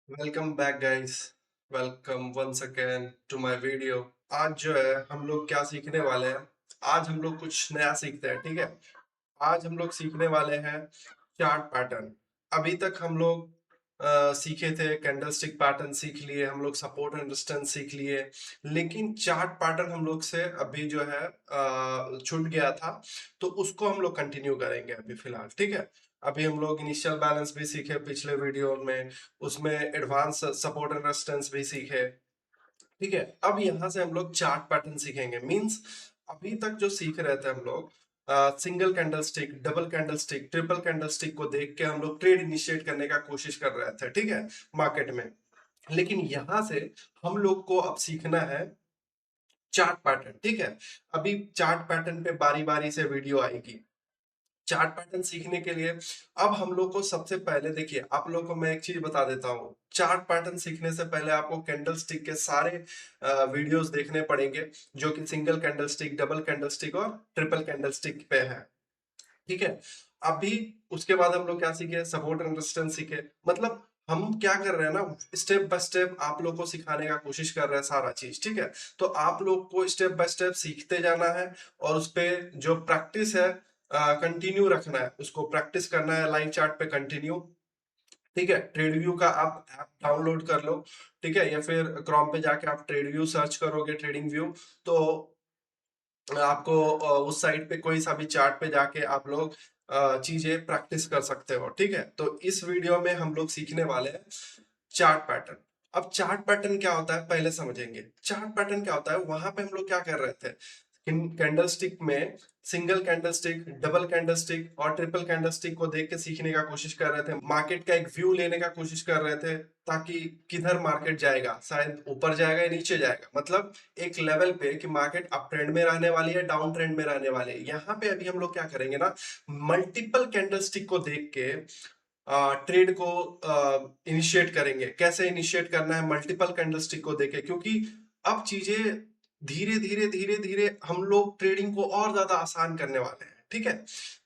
Welcome back guys. Welcome once again to my video. आज जो है हम लोग क्या सीखने वाले हैं। आज हम लोग कुछ नया सीखते हैं, ठीक है। आज हम लोग सीखने वाले हैं चार्ट पैटर्न। अभी तक हम लोग सीखे थे कैंडल स्टिक पैटर्न, सीख लिए हम लोग, सपोर्ट एंड रेजिस्टेंस सीख लिए। लेकिन चार्ट पैटर्न हम लोग से अभी जो है छूट गया था, तो उसको हम लोग कंटिन्यू करेंगे अभी फिलहाल, ठीक है। अभी हम लोग इनिशियल बैलेंस भी सीखे पिछले वीडियो में, उसमें एडवांस सपोर्ट एंड रेजिस्टेंस भी सीखे, ठीक है। अब यहाँ से हम लोग चार्ट पैटर्न सीखेंगे। मींस अभी तक जो सीख रहे थे हम लोग single candle stick, double candle stick, triple candle stick को देख के हम लोग ट्रेड इनिशिएट करने का कोशिश कर रहे थे, ठीक है, मार्केट में। लेकिन यहाँ से हम लोग को अब सीखना है चार्ट पैटर्न, ठीक है। अभी चार्ट पैटर्न पे बारी बारी से वीडियो आएगी। चार्ट पैटर्न सीखने के लिए अब हम लोग को सबसे पहले देखिए, आप लोग को मैं एक चीज बता देता हूँ। चार्ट पैटर्न सीखने से पहले आपको कैंडल स्टिक के सारे वीडियोस देखने पड़ेंगे, जो कि single candle stick, double candle stick और ट्रिपल कैंडल स्टिक पे है, ठीक है। अभी उसके बाद हम लोग क्या सीखे, सपोर्ट एंड रेजिस्टेंस सीखे। मतलब हम क्या कर रहे हैं ना, स्टेप बाय स्टेप आप लोग को सिखाने का कोशिश कर रहे हैं सारा चीज, ठीक है। तो आप लोग को स्टेप बाय स्टेप सीखते जाना है, और उस पे जो प्रैक्टिस है कंटिन्यू रखना है, उसको प्रैक्टिस करना है लाइव चार्ट पे कंटिन्यू, ठीक है। ट्रेड व्यू का आप ऐप डाउनलोड कर लो, ठीक है, या फिर क्रोम पे जाके आप ट्रेड व्यू सर्च करोगे, ट्रेडिंग व्यू, तो आपको उस साइट पे कोई सा भी चार्ट पे जाके आप लोग चीजें प्रैक्टिस कर सकते हो, ठीक है। तो इस वीडियो में हम लोग सीखने वाले हैं चार्ट पैटर्न। अब चार्ट पैटर्न क्या होता है पहले समझेंगे। चार्ट पैटर्न क्या होता है, वहां पे हम लोग क्या कर रहे थे, कैंडल स्टिक में single candle stick, double candle stick और ट्रिपल कैंडल स्टिक को देख के सीखने का कोशिश कर रहे थे, मार्केट का एक व्यू लेने का कोशिश कर रहे थे, ताकि किधर मार्केट जाएगा, शायद ऊपर जाएगा या नीचे जाएगा। मतलब एक लेवल पे कि मार्केट अप ट्रेंड में रहने वाली है, डाउन ट्रेंड में रहने वाली है। यहाँ पे अभी हम लोग क्या करेंगे ना, मल्टीपल कैंडल स्टिक को देख के ट्रेड को इनिशिएट करेंगे। कैसे इनिशिएट करना है मल्टीपल कैंडलस्टिक को देखे, क्योंकि अब चीजें धीरे धीरे धीरे धीरे हम लोग ट्रेडिंग को और ज्यादा आसान करने वाले हैं, ठीक है।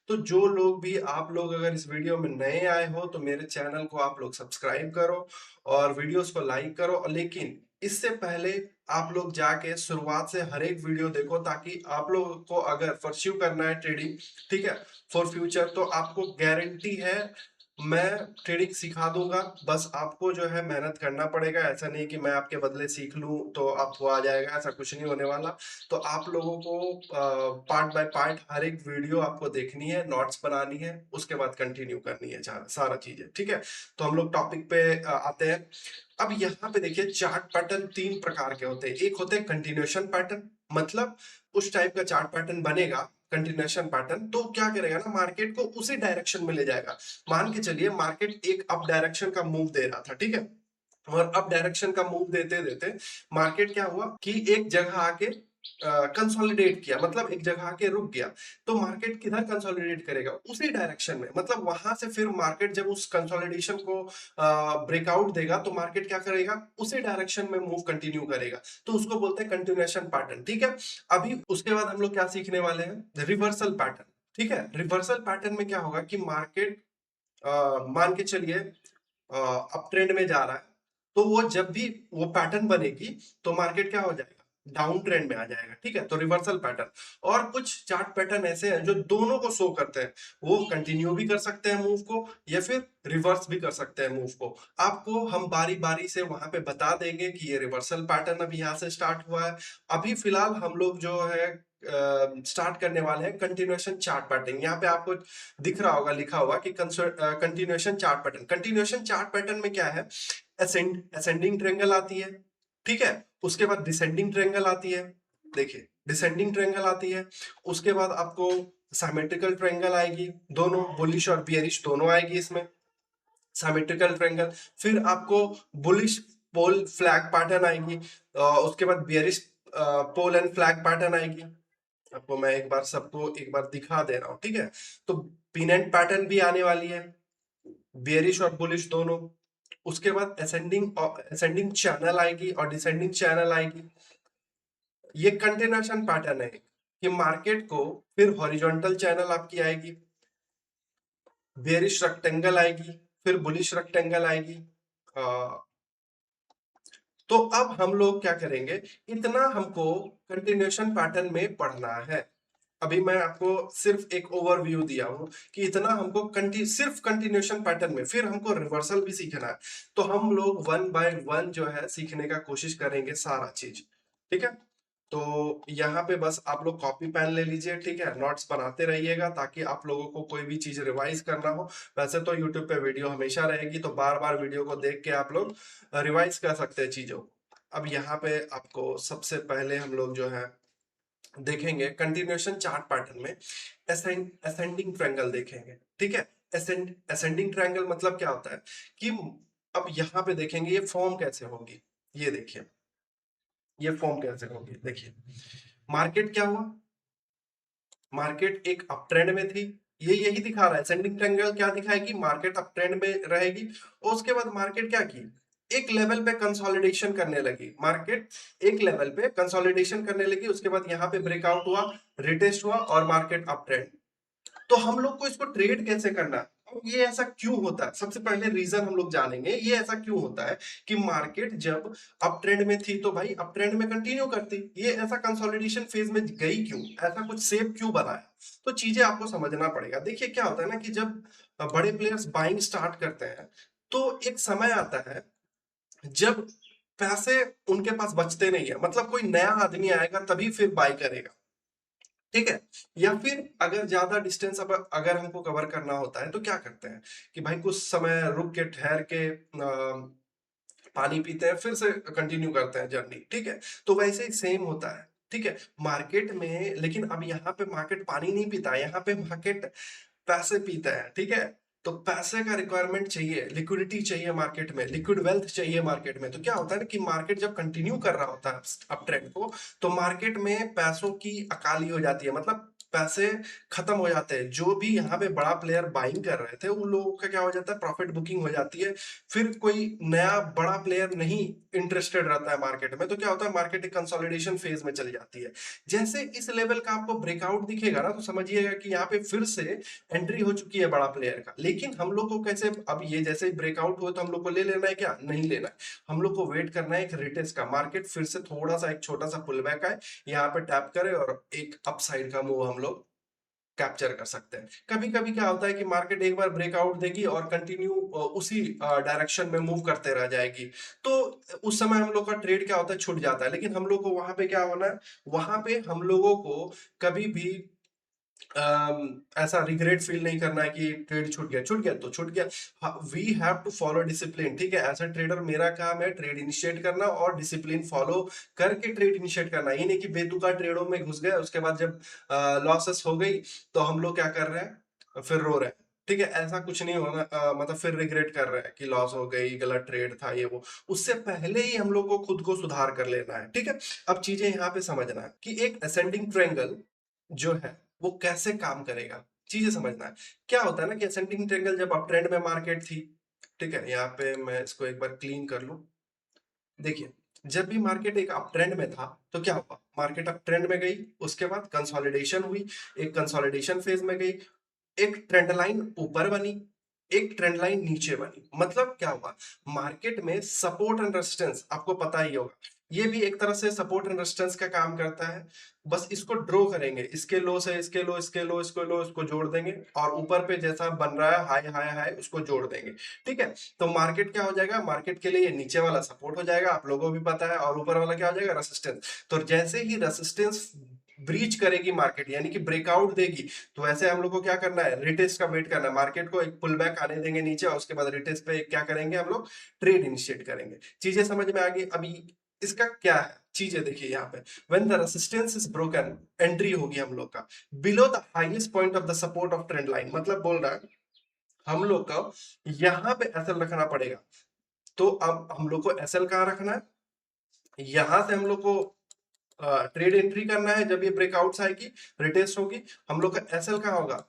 तो जो लोग भी, आप लोग अगर इस वीडियो में नए आए हो तो मेरे चैनल को आप लोग सब्सक्राइब करो और वीडियोस को लाइक करो। लेकिन इससे पहले आप लोग जाके शुरुआत से हर एक वीडियो देखो, ताकि आप लोगों को अगर परस्यू करना है ट्रेडिंग, ठीक है, फॉर फ्यूचर, तो आपको गारंटी है मैं ट्रेडिंग सिखा दूंगा। बस आपको जो है मेहनत करना पड़ेगा। ऐसा नहीं कि मैं आपके बदले सीख लूं तो आपको आ जाएगा, ऐसा कुछ नहीं होने वाला। तो आप लोगों को पार्ट बाय पार्ट हर एक वीडियो आपको देखनी है, नोट्स बनानी है, उसके बाद कंटिन्यू करनी है सारा चीजें, ठीक है। तो हम लोग टॉपिक पे आते हैं। अब यहाँ पे देखिए, चार्ट पैटर्न तीन प्रकार के होते हैं। एक होते हैं कंटिन्यूएशन पैटर्न, मतलब उस टाइप का चार्ट पैटर्न बनेगा कंटिन्यूएशन पैटर्न, तो क्या करेगा ना, मार्केट को उसी डायरेक्शन में ले जाएगा। मान के चलिए मार्केट एक अप डायरेक्शन का मूव दे रहा था, ठीक है, और अप डायरेक्शन का मूव देते देते मार्केट क्या हुआ कि एक जगह आके कंसोलिडेट किया, मतलब एक जगह आके रुक गया। तो मार्केट किधर कंसोलिडेट करेगा, उसी डायरेक्शन में। मतलब वहां से फिर मार्केट जब उस कंसोलिडेशन को ब्रेकआउट देगा, तो मार्केट क्या करेगा, उसी डायरेक्शन में मूव कंटिन्यू करेगा। तो उसको बोलते हैं कंटिन्यूएशन पैटर्न, ठीक है। अभी उसके बाद हम लोग क्या सीखने वाले हैं, रिवर्सल पैटर्न, ठीक है। रिवर्सल पैटर्न में क्या होगा कि मार्केट मान के चलिए अप ट्रेंड में जा रहा है, तो वो जब भी वो पैटर्न बनेगी तो मार्केट क्या हो जाएगा, डाउन ट्रेंड में आ जाएगा, ठीक है। तो रिवर्सल पैटर्न। और कुछ चार्ट पैटर्न ऐसे हैं जो दोनों को शो करते हैं, वो कंटिन्यू भी कर सकते हैं मूव को, या फिर रिवर्स भी कर सकते हैं मूव को। आपको हम बारी बारी से वहां पे बता देंगे कि ये रिवर्सल पैटर्न अभी यहाँ से स्टार्ट हुआ है। अभी फिलहाल हम लोग जो है स्टार्ट करने वाले हैं कंटिन्यूएशन चार्ट पैटर्न। यहाँ पे आपको दिख रहा होगा, लिखा होगा कि continuation chart pattern. Continuation chart pattern में क्या है, असेंडिंग ट्रायंगल आती है, ठीक है। उसके बाद डिसेंडिंग ट्रायंगल आती है, देखिए डिसेंडिंग ट्रायंगल आती है। उसके बाद आपको सिमेट्रिकल ट्रायंगल आएगी, दोनों बुलिश और बियरिश दोनों आएगी इसमें, सिमेट्रिकल ट्रायंगल। फिर आपको बुलिश पोल फ्लैग पैटर्न आएगी, उसके बाद bearish pole and flag pattern आएगी। आपको मैं एक बार सबको एक बार दिखा दे रहा हूँ, ठीक है। तो पिनेंट पैटर्न भी आने वाली है, बेयरिश और बुलिश दोनों। उसके बाद असेंडिंग असेंडिंग चैनल आएगी और डिसेंडिंग चैनल आएगी। ये कंटिन्यूएशन पैटर्न है कि मार्केट को फिर हॉरिजॉन्टल चैनल आपकी आएगी, बेयरिश रेक्टेंगल आएगी, फिर बुलिश रेक्टेंगल आएगी, तो अब हम लोग क्या करेंगे, इतना हमको कंटिन्यूएशन पैटर्न में पढ़ना है। अभी मैं आपको सिर्फ एक ओवरव्यू दिया हूं कि इतना हमको सिर्फ कंटिन्यूएशन पैटर्न में, फिर हमको रिवर्सल भी सीखना है। तो हम लोग वन बाय वन जो है सीखने का कोशिश करेंगे सारा चीज, ठीक है। तो यहाँ पे बस आप लोग कॉपी पेन ले लीजिए, ठीक है, नोट्स बनाते रहिएगा ताकि आप लोगों को कोई भी चीज रिवाइज करना हो। वैसे तो यूट्यूब पे वीडियो हमेशा रहेगी, तो बार बार वीडियो को देख के आप लोग रिवाइज कर सकते हैं चीजों को। अब यहाँ पे आपको सबसे पहले हम लोग जो है देखेंगे कंटिन्यूएशन चार्ट पैटर्न में असेंडिंग ट्रायंगल देखेंगे, ठीक है। असेंडिंग ट्रायंगल मतलब क्या होता है कि अब यहाँ पे देखेंगे ये फॉर्म कैसे होगी। ये देखिए, ये फॉर्म कैसे होगी, देखिए मार्केट क्या हुआ, मार्केट एक अप ट्रेंड में थी, ये यही दिखा रहा है। असेंडिंग ट्रायंगल क्या दिखाएगी, मार्केट अप ट्रेंड में रहेगी और उसके बाद मार्केट क्या की, एक लेवल पे कंसोलिडेशन करने लगी। मार्केट एक लेवल पे कंसोलिडेशन करने लगी, उसके बाद यहाँ पे ब्रेकआउट हुआ, रिटेस्ट हुआ और मार्केट अप ट्रेंड। तो हम लोग को इसको ट्रेड कैसे करना है, अब ये ऐसा क्यों होता है, सबसे पहले रीजन हम लोग जानेंगे ये ऐसा क्यों होता है कि मार्केट जब अप ट्रेंड में थी तो भाई अप ट्रेंड में कंटिन्यू करती, ये ऐसा कंसोलिडेशन फेज में गई क्यों, ऐसा कुछ शेप क्यों बनाया। तो चीजें आपको समझना पड़ेगा। देखिए क्या होता है ना कि जब बड़े प्लेयर्स बाइंग स्टार्ट करते हैं तो एक समय आता है जब पैसे उनके पास बचते नहीं है, मतलब कोई नया आदमी आएगा तभी फिर बाय करेगा, ठीक है। या फिर अगर ज्यादा डिस्टेंस अब अगर हमको कवर करना होता है तो क्या करते हैं कि भाई कुछ समय रुक के ठहर के पानी पीते हैं, फिर से कंटिन्यू करते हैं जर्नी, ठीक है। तो वैसे ही सेम होता है, ठीक है, मार्केट में। लेकिन अब यहाँ पे मार्केट पानी नहीं पीता है, यहाँ पे मार्केट पैसे पीता है, ठीक है। तो पैसे का रिक्वायरमेंट चाहिए, लिक्विडिटी चाहिए मार्केट में, लिक्विड वेल्थ चाहिए मार्केट में। तो क्या होता है ना कि मार्केट जब कंटिन्यू कर रहा होता है अप ट्रेंड को, तो मार्केट में पैसों की अकाली हो जाती है, मतलब पैसे खत्म हो जाते हैं। जो भी यहाँ पे बड़ा प्लेयर बाइंग कर रहे थे उन लोगों का क्या हो जाता है, प्रॉफिट बुकिंग हो जाती है। फिर कोई नया बड़ा प्लेयर नहीं इंटरेस्टेड रहता है मार्केट में, तो क्या होता है, मार्केट एक कंसोलिडेशन फेज में चली जाती है। जैसे इस लेवल का आपको ब्रेकआउट दिखेगा ना, तो समझिएगा कि यहाँ पे फिर से एंट्री हो चुकी है बड़ा प्लेयर का। लेकिन हम लोग को कैसे, अब ये जैसे ब्रेकआउट हुआ तो हम लोग को ले लेना है क्या, नहीं लेना है। हम लोग को वेट करना है एक रिटेस्ट का, मार्केट फिर से थोड़ा सा एक छोटा सा पुल बैक आए, यहाँ पे टैप करे और एक अपसाइड का मूव हम लोग कैप्चर कर सकते हैं। कभी कभी क्या होता है कि मार्केट एक बार ब्रेकआउट देगी और कंटिन्यू उसी डायरेक्शन में मूव करते रह जाएगी, तो उस समय हम लोग का ट्रेड क्या होता है, छूट जाता है। लेकिन हम लोग को वहां पे क्या होना है, वहां पे हम लोगों को कभी भी ऐसा रिग्रेट फील नहीं करना है कि ट्रेड छूट गया, छूट गया तो छूट गया। We have to follow discipline, ठीक है। एज अ ट्रेडर मेरा काम है ट्रेड इनिशिएट करना और डिसिप्लिन फॉलो करके ट्रेड इनिशिएट करना। ये नहीं कि बेतुका ट्रेडों में घुस गए, उसके बाद जब लॉसेस हो गई तो हम लोग क्या कर रहे हैं, फिर रो रहे हैं, ठीक है। ऐसा कुछ नहीं होना, मतलब फिर रिग्रेट कर रहे हैं कि लॉस हो गई, गलत ट्रेड था ये वो। उससे पहले ही हम लोग को खुद को सुधार कर लेना है, ठीक है। अब चीजें यहाँ पे समझना है कि एक असेंडिंग ट्रायंगल जो है वो कैसे काम करेगा, चीजें समझना है। क्या होता है ना कि असेंडिंग ट्रायंगल जब अप ट्रेंड में मार्केट थी, ठीक है, यहाँ पे मैं इसको एक बार क्लीन कर लूं। देखिए जब भी मार्केट एक अप ट्रेंड में था तो क्या हुआ, मार्केट अप ट्रेंड में गई, उसके बाद कंसोलिडेशन हुई, एक कंसोलिडेशन फेज में गई, एक ट्रेंड लाइन ऊपर बनी, एक ट्रेंड लाइन नीचे बनी। मतलब क्या हुआ, मार्केट में सपोर्ट एंड रेजिस्टेंस आपको पता ही होगा, ये भी एक तरह से सपोर्ट एंड रेजिस्टेंस का काम करता है। बस इसको ड्रॉ करेंगे, इसके लो से इसके लो, इसके लो, इसको लो, इसको जोड़ देंगे और ऊपर पे जैसा बन रहा है हाई हाई हाई उसको जोड़ देंगे, ठीक है। तो मार्केट क्या हो जाएगा, मार्केट के लिए ये नीचे वाला सपोर्ट हो जाएगा, आप लोगों को भी पता है, और ऊपर वाला क्या हो जाएगा, रेजिस्टेंस। तो जैसे ही रेजिस्टेंस ब्रीच करेगी मार्केट, यानी कि ब्रेकआउट देगी, तो ऐसे हम लोग को क्या करना है, रिटेस्ट का वेट करना है। मार्केट को एक पुल बैक आने देंगे नीचे और उसके बाद रिटेस्ट पे क्या करेंगे, हम लोग ट्रेड इनिशिएट करेंगे। चीजें समझ में आ गई। अभी इसका क्या है, चीजें देखिए यहाँ पे, when the resistance is broken, entry होगी हम लोग का below the highest point of the support of trend line. मतलब बोल रहा है हम लोग का यहाँ पे एसएल रखना पड़ेगा। तो अब हम लोग को एसएल कहाँ रखना है, यहां से हम लोग को ट्रेड एंट्री करना है। जब ये ब्रेकआउट्स आएगी, रिटेस्ट होगी, हम लोग का एसएल कहाँ होगा,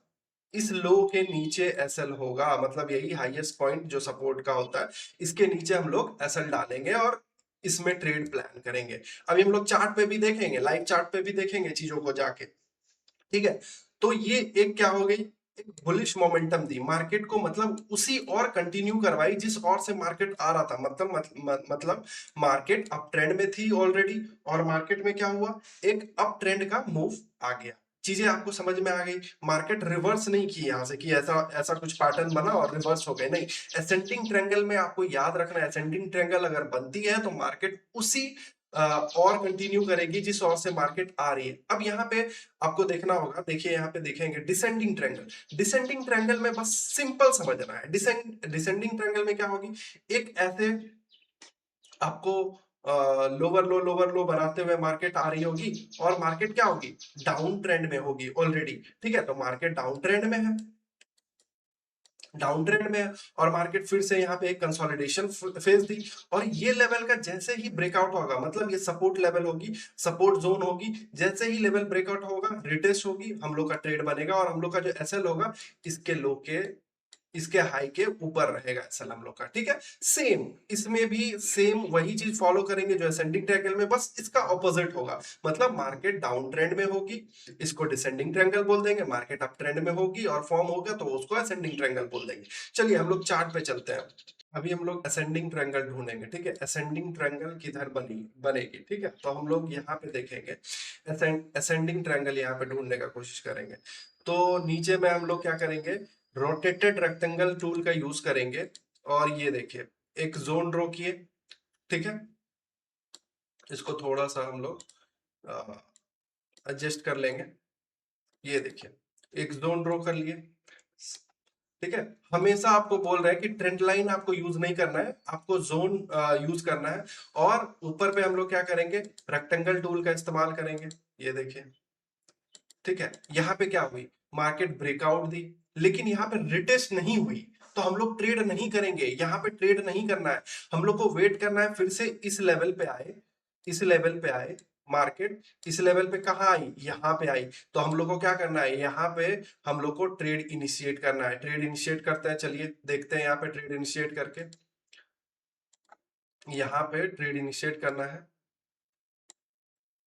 इस लो के नीचे एसएल होगा। मतलब यही हाईएस्ट पॉइंट जो सपोर्ट का होता है, इसके नीचे हम लोग एसएल डालेंगे और इसमें ट्रेड प्लान करेंगे। अभी हम लोग चार्ट पे भी देखेंगे, लाइव चार्ट पे भी देखेंगे चीजों को जाके, ठीक है। तो ये एक क्या हो गई, एक बुलिश मोमेंटम दी मार्केट को, मतलब उसी और कंटिन्यू करवाई जिस और से मार्केट आ रहा था। मतलब मार्केट अप ट्रेंड में थी ऑलरेडी, और मार्केट में क्या हुआ, एक अप ट्रेंड का मूव आ गया। चीजें आपको समझ में आ गई। मार्केट रिवर्स नहीं की यहाँ से कि ऐसा ऐसा कुछ पैटर्न बना और रिवर्स हो गए, नहीं। असेंडिंग ट्रायंगल में आपको याद रखना है, असेंडिंग ट्रायंगल अगर बनती है तो मार्केट उसी और कंटिन्यू करेगी जिस और से मार्केट आ रही है। अब यहाँ पे आपको देखना होगा, देखिए यहाँ पे देखेंगे डिसेंडिंग ट्रायंगल। डिसेंडिंग ट्रायंगल में बस सिंपल समझना है, डिसेंडिंग ट्रायंगल में क्या होगी, एक ऐसे आपको लोअर लो बनाते हुए मार्केट आ रही होगी, और मार्केट क्या होगी, डाउन ट्रेंड में होगी ऑलरेडी। ठीक है, तो मार्केट डाउन ट्रेंड में है, डाउन ट्रेंड में है, और मार्केट फिर से यहाँ पे एक कंसोलिडेशन फेज दी, और ये लेवल का जैसे ही ब्रेकआउट होगा, मतलब ये सपोर्ट लेवल होगी, सपोर्ट जोन होगी, जैसे ही लेवल ब्रेकआउट होगा, रिटेस्ट होगी, हम लोग का ट्रेड बनेगा, और हम लोग का जो एसएल होगा इसके लो के, इसके हाई के ऊपर रहेगा एसएल हम लोग का। ठीक है, सेम इसमें भी सेम वही चीज फॉलो करेंगे जो असेंडिंग ट्रायंगल में, बस इसका ऑपोजिट होगा। मतलब मार्केट डाउन ट्रेंड में होगी, इसको डिसेंडिंग ट्रायंगल बोल देंगे, मार्केट अप ट्रेंड में होगी और फॉर्म होगा तो उसको असेंडिंग ट्रायंगल बोल देंगे। चलिए हम लोग चार्ट पे चलते हैं। अभी हम लोग असेंडिंग ट्रायंगल ढूंढेंगे। ठीक है, असेंडिंग ट्रायंगल किधर बनेगी। ठीक है, तो हम लोग यहाँ पे देखेंगे, असेंडिंग ट्रायंगल यहाँ पे ढूंढने का कोशिश करेंगे। तो नीचे में हम लोग क्या करेंगे, रोटेटेड रेक्टेंगल टूल का यूज करेंगे, और ये देखिए एक जोन ड्रॉ किए। ठीक है, इसको थोड़ा सा हम लोग एडजस्ट कर लेंगे। ये देखिए एक जोन ड्रॉ कर लिए। ठीक है, हमेशा आपको बोल रहे हैं कि ट्रेंड लाइन आपको यूज नहीं करना है, आपको जोन यूज करना है। और ऊपर पे हम लोग क्या करेंगे, रेक्टेंगल टूल का इस्तेमाल करेंगे। ये देखिए, ठीक है, यहाँ पे क्या हुई, मार्केट ब्रेकआउट दी, लेकिन यहाँ पे रिटेस्ट नहीं हुई, तो हम लोग ट्रेड नहीं करेंगे, यहाँ पे ट्रेड नहीं करना है। हम लोग को वेट करना है फिर से इस लेवल पे आए, इस लेवल पे आए मार्केट, इस लेवल पे कहाँ आई, यहाँ पे आई, तो हम लोग को क्या करना है, यहाँ पे हम लोग को ट्रेड इनिशिएट करना है। ट्रेड इनिशिएट करते हैं, चलिए देखते हैं यहाँ पे ट्रेड इनिशिएट करके। यहाँ पे ट्रेड इनिशिएट करना है,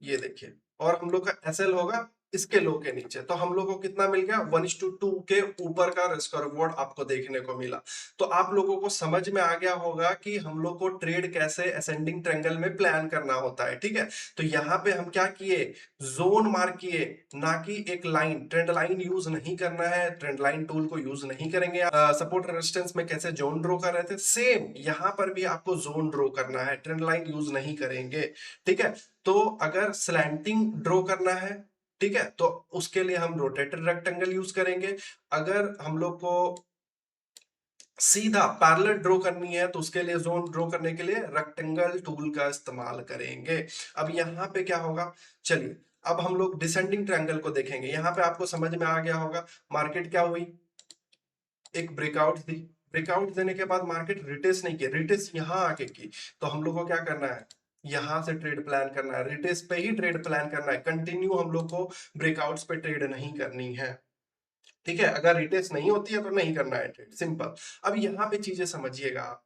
ये देखिए, और हम लोग का एसएल होगा इसके लो के नीचे, तो हम लोग को कितना मिल गया, 1:2 के ऊपर का रिस्क रिवॉर्ड आपको देखने को मिला। तो आप लोगों को समझ में आ गया होगा कि हम लोग को ट्रेड कैसे असेंडिंग ट्रायंगल में प्लान करना होता है। ठीक है, तो यहाँ पे हम क्या किए, जोन मार्क किए, ना कि एक लाइन। ट्रेंड लाइन यूज नहीं करना है, ट्रेंड लाइन टूल को यूज नहीं करेंगे। सपोर्ट रेजिस्टेंस में कैसे जोन ड्रॉ कर रहे थे, सेम यहाँ पर भी आपको जोन ड्रॉ करना है, ट्रेंड लाइन यूज नहीं करेंगे। ठीक है, तो अगर स्लैंटिंग ड्रॉ करना है, ठीक है, तो उसके लिए हम रोटेटेड रेक्टेंगल यूज करेंगे। अगर हम लोग को सीधा पैरेलल ड्रॉ करनी है तो उसके लिए, जोन ड्रॉ करने के लिए रेक्टेंगल टूल का इस्तेमाल करेंगे। अब यहाँ पे क्या होगा, चलिए अब हम लोग डिसेंडिंग ट्रायंगल को देखेंगे। यहाँ पे आपको समझ में आ गया होगा, मार्केट क्या हुई, एक ब्रेकआउट दी, ब्रेकआउट देने के बाद मार्केट रिटेस्ट नहीं की, रिटेस्ट यहाँ आके की, तो हम लोग को क्या करना है, यहां से ट्रेड प्लान करना है, रिटेस्ट पे ही ट्रेड प्लान करना है। कंटिन्यू हम लोग को ब्रेकआउट्स पे ट्रेड नहीं करनी है। ठीक है, अगर रिटेस्ट नहीं होती है तो नहीं करना है ट्रेड, सिंपल। अब यहाँ पे चीजें समझिएगा आप,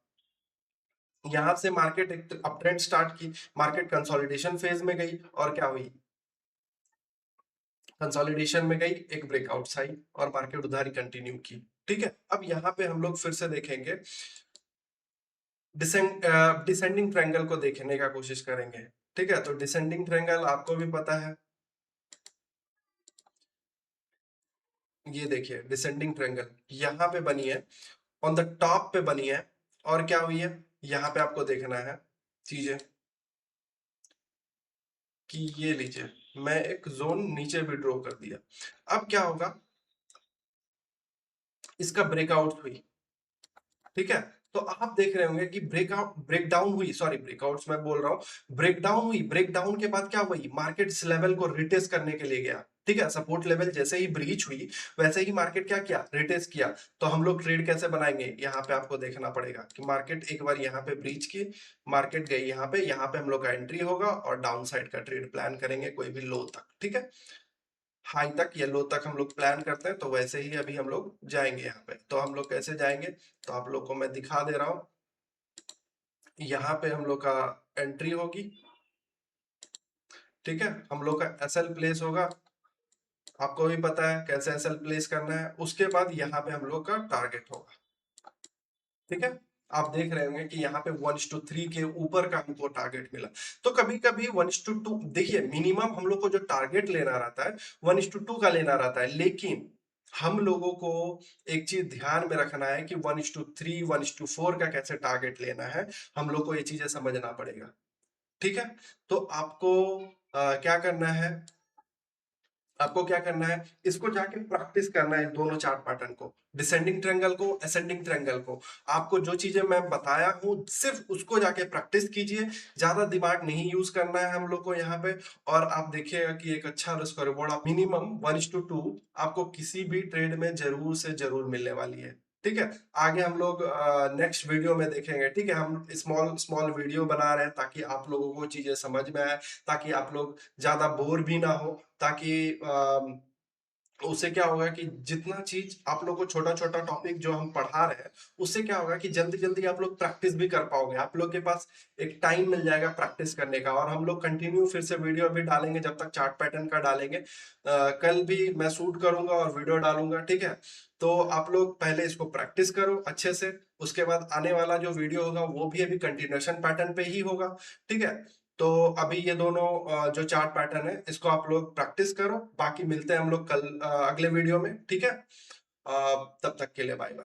यहां से मार्केट एक अप ट्रेंड स्टार्ट की, मार्केट कंसोलिडेशन फेज में गई, और क्या हुई, कंसोलिडेशन में गई, एक ब्रेकआउट आई, और मार्केट उधारी कंटिन्यू की। ठीक है, अब यहाँ पे हम लोग फिर से देखेंगे, डिसेंडिंग ट्रायंगल को देखने का कोशिश करेंगे। ठीक है, तो डिसेंडिंग ट्रायंगल आपको भी पता है, ये देखिए डिसेंडिंग ट्रायंगल यहाँ पे बनी है, ऑन द टॉप पे बनी है, और क्या हुई है, यहाँ पे आपको देखना है चीजें, कि ये लीजिए मैं एक जोन नीचे भी ड्रॉ कर दिया। अब क्या होगा, इसका ब्रेकआउट हुई। ठीक है, तो आप देख रहे होंगे कि ब्रेकआउट ब्रेकडाउन हुई, सॉरी ब्रेकआउट्स मैं बोल रहा हूं, ब्रेकडाउन हुई, ब्रेकडाउन के बाद क्या हुई, मार्केट इस लेवल को रिटेस्ट करने के लिए गया। ठीक है, सपोर्ट लेवल जैसे ही ब्रीच हुई, वैसे ही मार्केट क्या किया, रिटेस्ट किया। तो हम लोग ट्रेड कैसे बनाएंगे, यहाँ पे आपको देखना पड़ेगा कि मार्केट एक बार यहाँ पे ब्रीच की, मार्केट गई यहाँ पे हम लोग का एंट्री होगा, और डाउन साइड का ट्रेड प्लान करेंगे कोई भी लो तक। ठीक है, हाई तक या लो तक हम लोग प्लान करते हैं, तो वैसे ही अभी हम लोग जाएंगे यहाँ पे। तो हम लोग कैसे जाएंगे, तो आप लोग को मैं दिखा दे रहा हूँ, यहाँ पे हम लोग का एंट्री होगी। ठीक है, हम लोग का एसएल प्लेस होगा, आपको भी पता है कैसे एसएल प्लेस करना है। उसके बाद यहाँ पे हम लोग का टारगेट होगा, ठीक है। आप देख रहे होंगे कि यहाँ पे 1:3 के ऊपर का हमको टारगेट मिला। तो कभी कभी 1:2, देखिए मिनिमम हम लोग को जो टारगेट लेना रहता है 1:2 का लेना रहता है, लेकिन हम लोगों को एक चीज ध्यान में रखना है कि 1:3 1:4 का कैसे टारगेट लेना है, हम लोग को ये चीजें समझना पड़ेगा, ठीक है। तो आपको क्या करना है, आपको क्या करना है, इसको जाके प्रैक्टिस करना है, दोनों चार्ट पैटर्न को, डिसेंडिंग ट्रायंगल को, असेंडिंग ट्रायंगल को। आपको जो चीजें मैं बताया हूं सिर्फ उसको जाके प्रैक्टिस कीजिए, ज्यादा दिमाग नहीं यूज करना है हम लोग को यहाँ पे। और आप देखिएगा कि एक अच्छा उसका रिवॉर्ड आप मिनिमम 1:2 आपको किसी भी ट्रेड में जरूर से जरूर मिलने वाली है, ठीक है। आगे हम लोग नेक्स्ट वीडियो में देखेंगे, ठीक है। हम स्मॉल स्मॉल वीडियो बना रहे हैं ताकि आप लोगों को चीजें समझ में आए, ताकि आप लोग ज्यादा बोर भी ना हो, ताकि उससे क्या होगा कि जितना चीज आप लोग को छोटा छोटा टॉपिक जो हम पढ़ा रहे हैं, उससे क्या होगा कि जल्दी जल्दी आप लोग प्रैक्टिस भी कर पाओगे, आप लोग के पास एक टाइम मिल जाएगा प्रैक्टिस करने का। और हम लोग कंटिन्यू फिर से वीडियो भी डालेंगे जब तक चार्ट पैटर्न का डालेंगे। कल भी मैं शूट करूंगा और वीडियो डालूंगा, ठीक है। तो आप लोग पहले इसको प्रैक्टिस करो अच्छे से, उसके बाद आने वाला जो वीडियो होगा वो भी अभी कंटिन्यूएशन पैटर्न पे ही होगा, ठीक है। तो अभी ये दोनों जो चार्ट पैटर्न है इसको आप लोग प्रैक्टिस करो, बाकी मिलते हैं हम लोग कल अगले वीडियो में, ठीक है। तब तक के लिए बाय बाय।